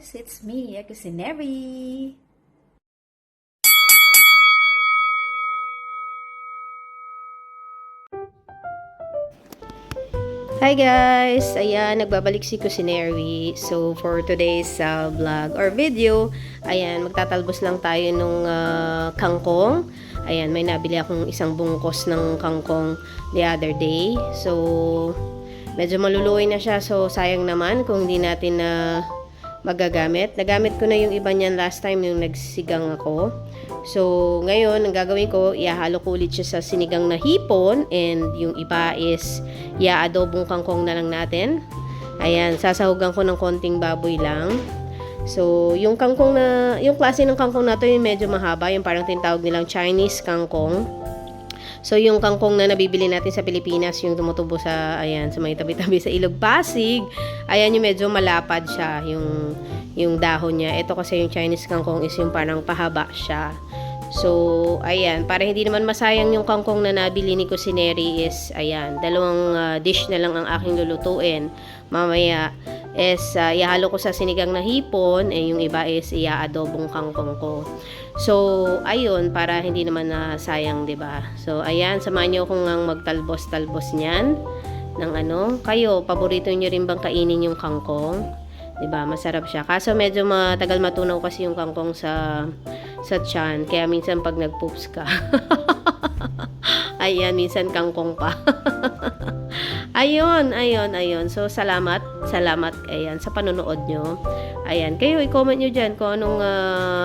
guys, it's me, Kusineri. Hi guys! Ayan, nagbabalik si Kusineri. So, for today's vlog or video, ayan, magtatalbos lang tayo nung kangkong. Ayan, may nabili akong isang bungkos ng kangkong the other day. So, medyo maluluoy na siya. So, sayang naman kung hindi natin na magagamit. Nagamit ko na yung iba niyan last time yung nagsigang ako. So, ngayon, ang gagawin ko, ihahalo ko ulit siya sa sinigang na hipon and yung iba is iaadobong kangkong na lang natin. Ayan, sasahugan ko ng konting baboy lang. So, yung kangkong na, yung klase ng kangkong na to yung medyo mahaba, yung parang tinatawag nilang Chinese kangkong. So, yung kangkong na nabibili natin sa Pilipinas, yung tumutubo sa, ayan, sa may tabi-tabi sa Ilog Pasig, ayan yung medyo malapad siya, yung dahon niya. Ito kasi yung Chinese kangkong is yung parang pahaba siya. So, ayan, para hindi naman masayang yung kangkong na nabili ni Kusineri is, ayan, dalawang dish na lang ang aking lulutuin. Mamaya is, ihalo ko sa sinigang na hipon, yung iba is iaadobong kangkong ko. So, ayun, para hindi naman sayang, 'di ba? So, ayan, samahan niyo akong magtalbos-talbos niyan ng ano. Kayo, paborito niyo rin bang kainin yung kangkong? 'Di ba? Masarap siya. Kaso medyo matagal matunaw kasi yung kangkong sa tiyan. Kaya minsan pag nag-poops ka. Ayan, minsan kangkong pa. Ayun. So, salamat. Ayan, sa panonood nyo. Ayan, kayo, i-comment nyo dyan kung anong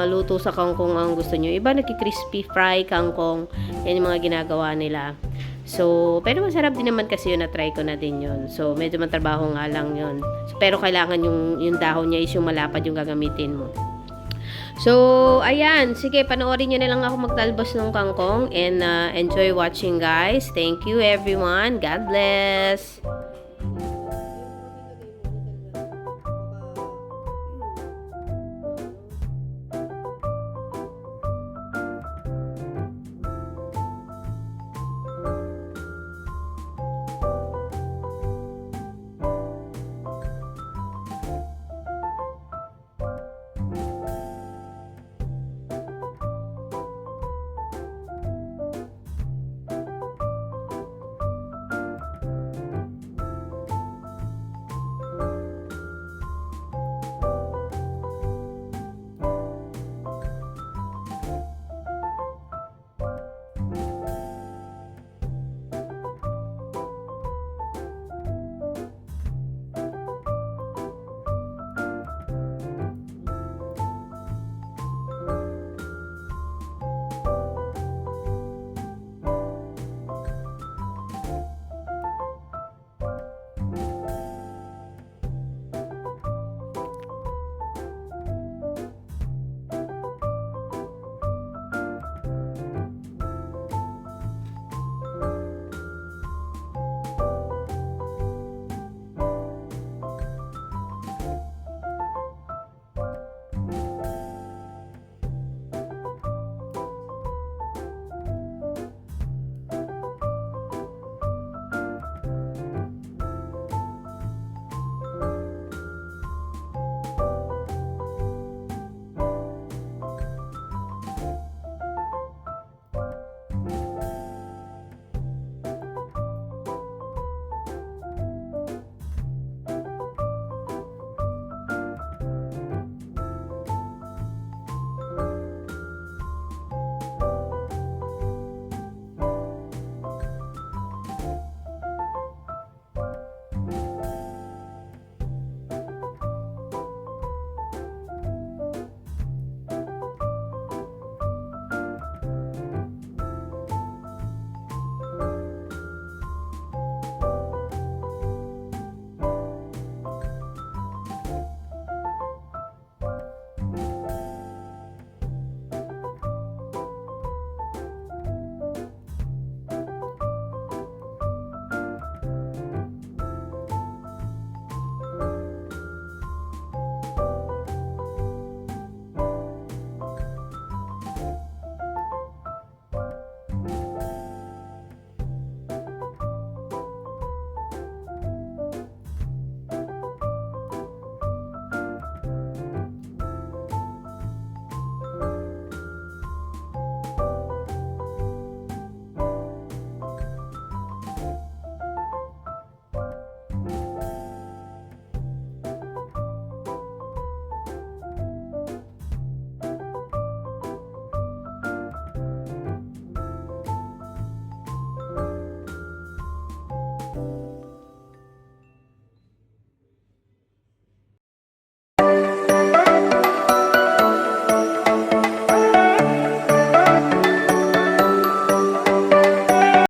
luto sa kangkong ang gusto nyo. Iba nagki-crispy fry kangkong. Yan yung mga ginagawa nila. So, pero masarap din naman kasi yun, na-try ko na din yun. So, medyo matrabaho nga lang yun. So, pero kailangan yung dahon niya is yung malapad yung gagamitin mo. So, ayan. Sige, panoorin nyo na lang ako magtalbos ng kangkong and enjoy watching, guys. Thank you, everyone. God bless.